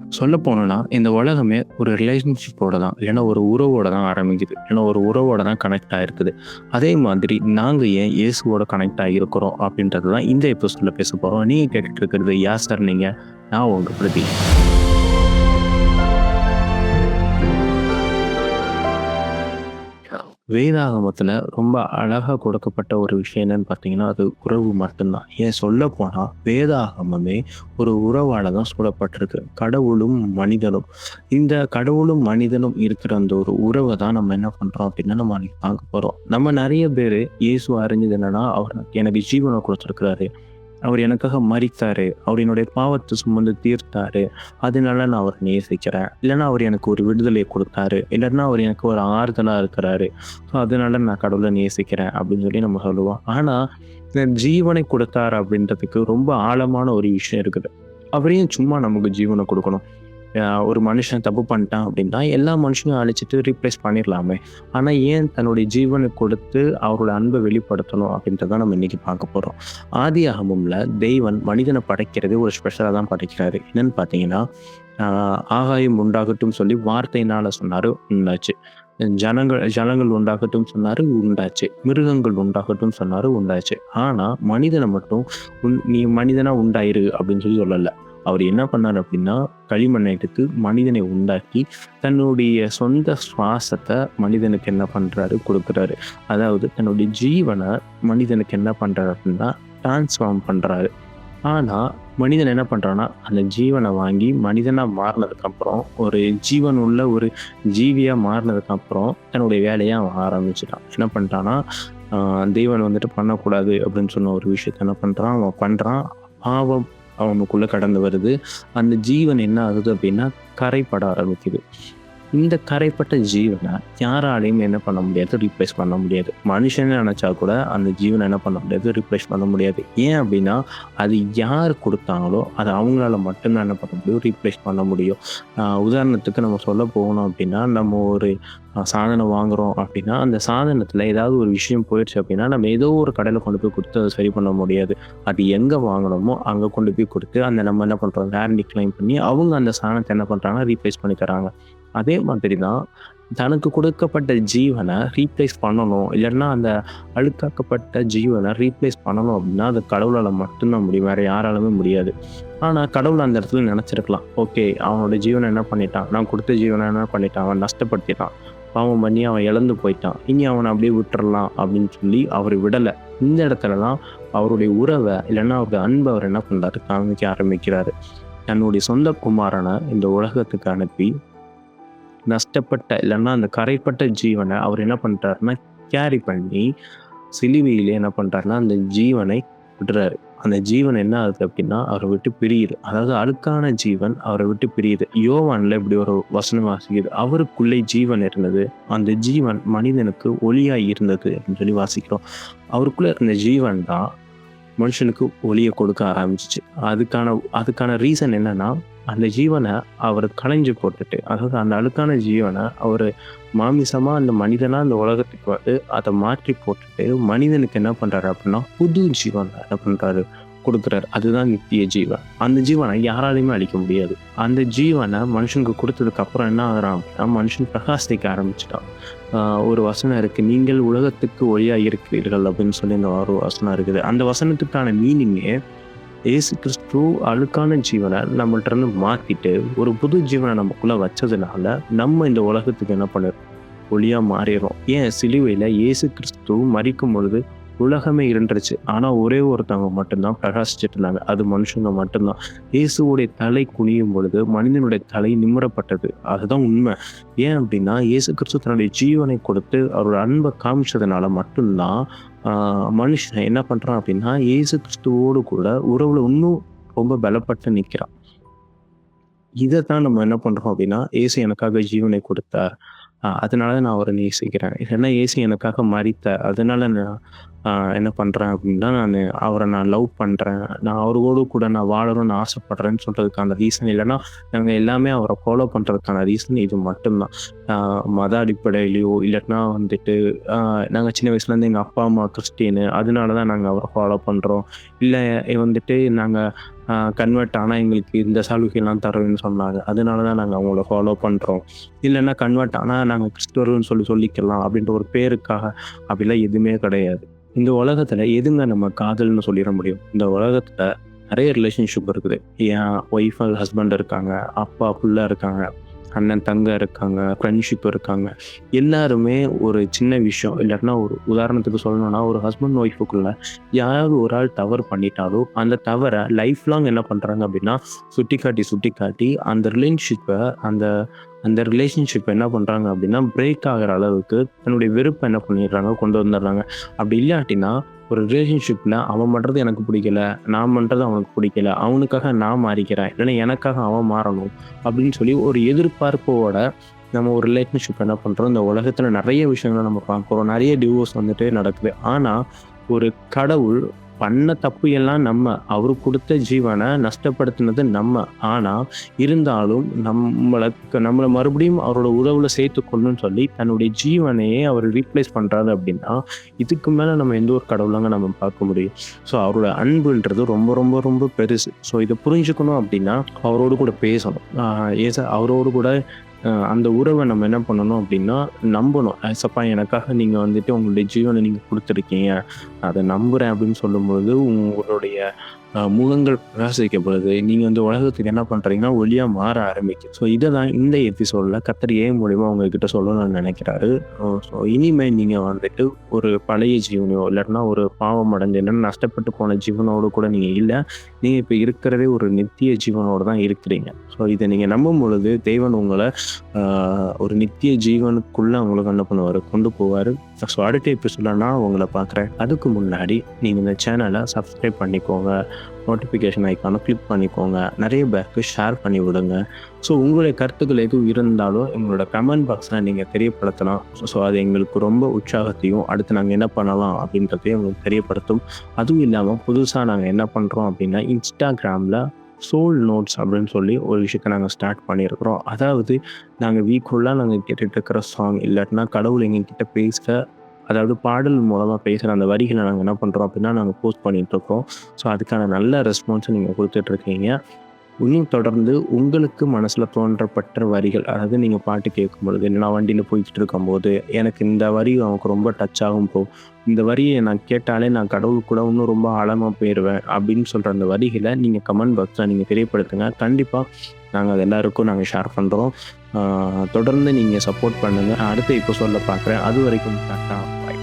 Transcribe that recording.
சொல்ல போனோம்னா, இந்த உலகமே ஒரு ரிலேஷன்ஷிப்போட தான். இல்லன்னா ஒரு உறவோட தான் ஆரம்பிக்குது. இல்லன்னா ஒரு உறவோட தான் கனெக்ட் ஆயிருக்குது. அதே மாதிரி நாங்க ஏன் இயேசுவோட கனெக்ட் ஆகியிருக்கிறோம் அப்படின்றது தான் இந்த எபிசோட்ல பேச போறோம். நீங்க கேட்டுட்டு இருக்கிறது யார் சார் நீங்க? நான் உங்க பிரதீப். வேதாகமத்துல ரொம்ப அழகா கொடுக்கப்பட்ட ஒரு விஷயம் என்னன்னு பார்த்தீங்கன்னா, அது உறவு மட்டும்தான். ஏன் சொல்லப்போனா, வேதாகமமே ஒரு உறவால தான் சூழப்பட்டிருக்கு. கடவுளும், மனிதனும். இந்த கடவுளும், மனிதனும் இருக்கிற அந்த ஒரு உறவ தான் நம்ம என்ன பண்றோம் அப்படின்னா, நம்ம அன்னைக்கு பார்க்க போறோம். நம்ம நெறைய பேரு இயேசுவ அறிஞ்சது என்னன்னா, அவர் எனக்கு ஜீவன குடுத்திருக்கிறாரு. அவர் எனக்காக மரித்தாரு. அவர் என்னுடைய பாவத்த சுமந்து தீர்த்தாரு. அதனால நான் அவர நேசிக்கிறேன். இல்லன்னா அவர் எனக்கு ஒரு விடுதலைய குடுத்தாரு. இல்லன்னா அவர் எனக்கு ஒரு ஆறுதலா இருக்கிறாரு. ஸோ அதனால நான் கடவுள நேசிக்கிறேன் அப்படின்னு சொல்லி நம்ம சொல்லுவோம். ஆனா, இந்த ஜீவனை குடுத்தார் அப்படின்றதுக்கு ரொம்ப ஆழமான ஒரு விஷயம் இருக்குது. அவர் ஏன் சும்மா நமக்கு ஜீவன குடுக்கணும்? ஒரு மனுஷன் தப்பு பண்ணிட்டான் அப்படின்னா, எல்லா மனுஷனையும் அழிச்சிட்டு ரீப்ளேஸ் பண்ணிரலாமே. ஆனா ஏன் தன்னுடைய ஜீவன கொடுத்து அவரோட அன்ப வெளிப்படுத்தணும் அப்படின்றத நம்ம இன்னைக்கு பார்க்க போறோம். ஆதியாகமம்ல தெய்வன் மனிதன படைக்கிறதே ஒரு ஸ்பெஷலா தான் படைக்கிறாரு. என்னன்னு பார்த்தீங்கன்னா, ஆகாயம் உண்டாகட்டும் சொல்லி வார்த்தையினால சொன்னாரு, உண்டாச்சு. ஜனங்கள் உண்டாகட்டும் சொன்னாரு, உண்டாச்சு. மிருகங்கள் உண்டாகட்டும் சொன்னாரு, உண்டாச்சு. ஆனா மனிதன மட்டும் நீ மனிதனா உண்டாயிரு அப்படின்னு சொல்லி சொல்லல. அவர் என்ன பண்ணாரு அப்படின்னா, களிமண்ணை எடுத்து மனிதனை உண்டாக்கி, தன்னுடைய சொந்த சுவாசத்தை மனிதனுக்கு என்ன பண்றாரு? குடுக்குறாரு. அதாவது தன்னுடைய ஜீவன மனிதனுக்கு என்ன பண்றாரு அப்படின்னா, டிரான்ஸ்ஃபார்ம் பண்றாரு. ஆனா, மனிதன் என்ன பண்றான்னா, அந்த ஜீவன வாங்கி மனிதனா மாறுனதுக்கப்புறம், ஒரு ஜீவன் உள்ள ஒரு ஜீவியா மாறுனதுக்கப்புறம், தன்னுடைய வேலைய அவன் ஆரம்பிச்சுட்டான். என்ன பண்ணிட்டான்னா, தேவன் வந்துட்டு பண்ணக்கூடாது அப்படின்னு சொன்ன ஒரு விஷயத்த என்ன பண்றான்? அவன் பண்றான். பாவம் அவனுக்குள்ள கடந்து வருது. அந்த ஜீவன் என்ன ஆகுது அப்படின்னா, கரைபட ஆரம்பிக்குது. இந்த கரைப்பட்ட ஜீவனை யாராலையும் என்ன பண்ண முடியாது? ரீப்ளேஸ் பண்ண முடியாது. மனுஷன்னு நினைச்சா கூட அந்த ஜீவனை என்ன பண்ண முடியாது? ரீப்ளேஸ் பண்ண முடியாது. ஏன் அப்படின்னா, அது யார் குடுத்தாங்களோ, அது அவங்களால மட்டும்தான் என்ன பண்ண முடியும்? ரீப்ளேஸ் பண்ண முடியும். உதாரணத்துக்கு நம்ம சொல்ல போகணும் அப்படின்னா, நம்ம ஒரு சாதனம் வாங்குறோம் அப்படின்னா, அந்த சாதனத்துல ஏதாவது ஒரு விஷயம் போயிடுச்சு அப்படின்னா, நம்ம ஏதோ ஒரு கடையில கொண்டு போய் குடுத்து அத சரி பண்ண முடியாது. அது எங்க வாங்குனோமோ அங்க கொண்டு போய் குடுத்து, அந்த நம்ம என்ன பண்றோம்? வாரண்டி கிளைம் பண்ணி, அவங்க அந்த சாதனத்த என்ன பண்றாங்கன்னா, ரீப்ளேஸ் பண்ணி தராங்க. அதே மாதிரி தான் தனக்கு கொடுக்கப்பட்ட ஜீவன ரீப்ளேஸ் பண்ணணும். இல்லன்னா அந்த அழுக்காக்கப்பட்ட ஜீவன ரீப்ளேஸ் பண்ணணும் அப்படின்னா, அது கடவுளால மட்டும்தான் முடியும். வேற யாராலுமே முடியாது. ஆனா கடவுள் அந்த இடத்துல நினைச்சிருக்கலாம். ஓகே, அவனோட ஜீவன என்ன பண்ணிட்டான்? நான் கொடுத்த ஜீவன என்ன பண்ணிட்டான்? அவன் நஷ்டப்படுத்திட்டான். பாவம் பண்ணி அவன் இழந்து போயிட்டான். இனி அவன அப்படியே விட்டுறலாம் அப்படின்னு சொல்லி அவரு விடல. இந்த இடத்துல தான் அவருடைய உறவ இல்லன்னா அவருடைய அன்ப அவர் என்ன பண்றாரு? காமிக்க ஆரம்பிக்கிறாரு. தன்னுடைய சொந்த குமாரன இந்த உலகத்துக்கு அனுப்பி நஷ்டப்பட்ட இல்லன்னா அந்த கரைப்பட்ட ஜீவன அவர் என்ன பண்றாருன்னா, கேரி பண்ணி சிலுவையிலே என்ன பண்றாருன்னா, அந்த ஜீவனை விடுறாரு. அந்த ஜீவன் என்ன ஆகுது அப்படின்னா, அவர விட்டு பிரியுது. அதாவது அழுக்கான ஜீவன் அவர விட்டு பிரியுது. யோவான்ல இப்படி ஒரு வசனம் வாசிக்குது. அவருக்குள்ளே ஜீவன் இருந்தது. அந்த ஜீவன் மனிதனுக்கு ஒளியாய் இருந்தது அப்படின்னு சொல்லி வாசிக்கிறோம். அவருக்குள்ள இருந்த ஜீவன் தான் மனுஷனுக்கு ஒளிய கொடுக்க ஆரம்பிச்சுச்சு. அதுக்கான அதுக்கான ரீசன் என்னன்னா, அந்த ஜீவன அவரு களைஞ்சு போட்டுட்டு, அதாவது அந்த அழுக்கான ஜீவன அவரு மாமிசமா அந்த மனிதனா அந்த உலகத்துக்கு வந்து அத மாற்றி போட்டுட்டு, மனிதனுக்கு என்ன பண்றாரு அப்படின்னா, புது ஜீவன என்ன பண்றாரு? குடுக்குறாரு. அதுதான் நித்திய ஜீவன். அந்த ஜீவன யாராலயுமே அழிக்க முடியாது. அந்த ஜீவன மனுஷனுக்கு குடுத்ததுக்கு அப்புறம் என்ன ஆகுறான் அப்படின்னா, மனுஷன் பிரகாசிக்க ஆரம்பிச்சுட்டான். ஒரு வசனம் இருக்கு. நீங்கள் உலகத்துக்கு ஒளியா இருக்கிறீர்கள் அப்படின்னு சொல்லி இந்த ஒரு வசனம் இருக்குது. அந்த வசனத்துக்கான மீனிங்கே இயேசு கிறிஸ்து அழுக்கான ஜீவனை நம்மள்ட்ட இருந்து மாத்திட்டு ஒரு புது ஜீவனை நமக்குள்ள வச்சதுனால நம்ம இந்த உலகத்துக்கு என்ன பண்ணிருக்கோம்? ஒளியா மாறிடுறோம். ஏன் சிலுவையில இயேசு கிறிஸ்து மரிக்கும் பொழுது உலகமே இருண்டுருச்சு. ஆனா ஒரே ஒருத்தவங்க மட்டும்தான் பிரகாசிச்சுட்டு இருந்தாங்க. அது மனுஷங்க மட்டும்தான். இயேசுவுடைய தலை குனியும் பொழுது மனிதனுடைய தலை நிமிரப்பட்டது. அதுதான் உண்மை. ஏன் அப்படின்னா, இயேசு கிறிஸ்து தன்னுடைய ஜீவனை கொடுத்து அவரோட அன்பை காமிச்சதுனால மட்டும்தான் மனுஷன் என்ன பண்றான் அப்படின்னா, இயேசு கிறிஸ்துவோடு கூட உறவுல இன்னும் ரொம்ப பலப்பட்டு நிக்கிறான். இதத்தான் நம்ம என்ன பண்றோம் அப்படின்னா, இயேசு எனக்காக ஜீவனை கொடுத்தார். அதனால நான் அவர நேசிக்கிறேன். இல்லன்னா இயேசு எனக்காக மரித்தார். அதனால நான் என்ன பண்றேன் அப்படின்னா, நான் லவ் பண்றேன். நான் அவரோடு கூட நான் வாழணும்னு ஆசைப்படுறேன்னு சொல்றதுக்கான ரீசன் இல்லன்னா, நாங்க எல்லாமே அவர ஃபாலோ பண்றதுக்கான ரீசன் இது மட்டும்தான். மத அடிப்படையிலயோ இல்லாட்டினா வந்துட்டு நாங்க சின்ன வயசுலேருந்து எங்க அப்பா, அம்மா கிறிஸ்டியனு. அதனால தான் நாங்க அவர ஃபாலோ பண்றோம். இல்ல வந்துட்டு நாங்க கன்வெர்ட் ஆனால் எங்களுக்கு இந்த சலுகைலாம் தருவேன்னு சொன்னாங்க. அதனால தான் நாங்கள் அவங்கள ஃபாலோ பண்ணுறோம். இல்லைன்னா கன்வெர்ட் ஆனால் நாங்கள் கிறிஸ்தவர்கள்னு சொல்லிக்கலாம் அப்படின்ற ஒரு பேருக்காக அப்படிலாம் எதுவுமே கிடையாது. இந்த உலகத்தில் எதுங்க நம்ம காதல்னு சொல்லிட முடியும்? இந்த உலகத்தில் நிறைய ரிலேஷன்ஷிப் இருக்குது. என் ஒய்ஃப் ஹஸ்பண்ட் இருக்காங்க, அப்பா புள்ள இருக்காங்க, அண்ணன் தங்க இருக்காங்க, ஃப்ரெண்ட்ஷிப் இருக்காங்க. எல்லாருமே ஒரு சின்ன விஷயம் இல்லாட்டினா ஒரு உதாரணத்துக்கு சொல்லணும்னா, ஒரு ஹஸ்பண்ட் ஒய்ஃபுக்குள்ள யாராவது ஒரு ஆள் தவறு பண்ணிட்டாலோ, அந்த தவறை லைஃப் லாங் என்ன பண்ணுறாங்க அப்படின்னா, சுட்டி காட்டி அந்த அந்த அந்த ரிலேஷன்ஷிப் என்ன பண்ணுறாங்க அப்படின்னா, பிரேக் ஆகிற அளவுக்கு தன்னுடைய வெறுப்பை என்ன பண்ணிடுறாங்க, கொண்டு வந்துடுறாங்க. அப்படி இல்லாட்டினா ஒரு ரிலேஷன்ஷிப்பில் அவன் பண்ணுறது எனக்கு பிடிக்கல, நான் பண்ணுறது அவனுக்கு பிடிக்கல, அவனுக்காக நான் மாறிக்கிறேன், இல்லைன்னா எனக்காக அவன் மாறணும் அப்படின்னு சொல்லி ஒரு எதிர்பார்ப்போட நம்ம ஒரு ரிலேஷன்ஷிப் என்ன பண்ணுறோம். இந்த உலகத்தில் நிறைய விஷயங்களை நம்ம பார்க்குறோம், நிறைய டிவோர்ஸ் வந்துட்டு நடக்குது. ஆனால் ஒரு கடவுள் பண்ண தப்பு எல்லாம் நம்ம, அவரு கொடுத்த ஜீவனை நஷ்டப்படுத்தினது நம்ம. ஆனால் இருந்தாலும் நம்மளை மறுபடியும் அவரோட உறவுல சேர்த்துக்கொள்ளணும்னு சொல்லி தன்னுடைய ஜீவனையே அவர் ரீப்ளேஸ் பண்ணுறாரு அப்படின்னா, இதுக்கு மேலே நம்ம எந்த ஒரு கடவுளாங்க நம்ம பார்க்க முடியும்? ஸோ அவரோட அன்புன்றது ரொம்ப ரொம்ப ரொம்ப பெருசு. ஸோ இதை புரிஞ்சுக்கணும் அப்படின்னா அவரோடு கூட பேசணும். அவரோடு கூட அந்த உறவை நம்ம என்ன பண்ணணும் அப்படின்னா நம்பணும். ஏசப்பா எனக்காக நீங்கள் வந்துட்டு உங்களுடைய ஜீவனை நீங்கள் கொடுத்துருக்கீங்க, அதை நம்புகிறேன் அப்படின்னு சொல்லும்பொழுது உங்களுடைய முகங்கள் பிரகாசிக்கப்படுது. நீங்கள் வந்து உலகத்துக்கு என்ன பண்ணுறீங்கன்னா ஒளியாக மாற ஆரம்பிக்கும். ஸோ இதை தான் இந்த எபிசோடில் கர்த்தர் ஏன் மூலிமா உங்ககிட்ட சொல்லணும்னு நினைக்கிறாரு. ஸோ இனிமேல் நீங்கள் வந்துட்டு ஒரு பழைய ஜீவனையோ இல்லாட்டினா ஒரு பாவம் அடைஞ்ச இல்லைன்னா நஷ்டப்பட்டு போன ஜீவனோடு கூட நீங்கள் இல்லை. நீங்கள் இப்போ இருக்கிறதே ஒரு நித்திய ஜீவனோடு தான் இருக்கிறீங்க. ஸோ இதை நீங்கள் நம்பும் பொழுது தேவன் உங்களை ஒரு நித்திய ஜீவனுக்குள்ளே உங்களுக்கு என்ன பண்ணுவார், கொண்டு போவார். ஸோ அடுத்த எபிசோடில் நான் உங்களை பார்க்குறேன். அதுக்கு முன்னாடி நீங்கள் இந்த சேனலை சப்ஸ்கிரைப் பண்ணிக்கோங்க, நோட்டிஃபிகேஷன் ஐக்கானை கிளிக் பண்ணிக்கோங்க, நிறைய பேருக்கு ஷேர் பண்ணி விடுங்க. ஸோ உங்களுடைய கருத்துக்கள் எதுவும் இருந்தாலும் எங்களோட கமெண்ட் பாக்ஸில் நீங்கள் தெரியப்படுத்தலாம். ஸோ அது எங்களுக்கு ரொம்ப உற்சாகத்தையும் அடுத்து நாங்கள் என்ன பண்ணலாம் அப்படின்றதையும் எங்களுக்கு தெரியப்படுத்தும். அதுவும் இல்லாமல் புதுசாக நாங்கள் என்ன பண்ணுறோம் அப்படின்னா இன்ஸ்டாகிராமில் சோல் நோட்ஸ் அப்படின்னு சொல்லி ஒரு விஷயத்தை நாங்கள் ஸ்டார்ட் பண்ணியிருக்கிறோம். அதாவது நாங்கள் வீக்குள்ளாக நாங்கள் கேட்டுட்டு இருக்கிற சாங் இல்லாட்டினா கடவுள் எங்ககிட்ட பேசுகிற, அதாவது பாடல் மூலமாக பேசுகிற அந்த வரிகளை நாங்கள் என்ன பண்ணுறோம் அப்படின்னா நாங்கள் போஸ்ட் பண்ணிகிட்ருக்கோம். ஸோ அதுக்கான நல்ல ரெஸ்பான்ஸை நீங்கள் கொடுத்துட்ருக்கீங்க. இன்னும் தொடர்ந்து உங்களுக்கு மனசில் தோன்றப்பட்ட வரிகள், அதாவது நீங்கள் பாட்டு கேட்கும் பொழுது நான் வண்டியில் போய்கிட்டு இருக்கும்போது எனக்கு இந்த வரி அவனுக்கு ரொம்ப டச் ஆகும் ப்ரோ, இந்த வரியை நான் கேட்டாலே நான் கடவுள் கூட இன்னும் ரொம்ப ஆழமாக போயிடுவேன் அப்படின்னு சொல்கிற அந்த வரிகளை நீங்கள் கமெண்ட் பாக்ஸில் நீங்கள் தெரியப்படுத்துங்க. கண்டிப்பாக நாங்கள் அது எல்லாருக்கும் நாங்கள் ஷேர் பண்ணுறோம். தொடர்ந்து நீங்கள் சப்போர்ட் பண்ணுங்கள். அடுத்த இப்போ சொல்ல பார்க்குறேன். அது வரைக்கும் டாட்டா, பை.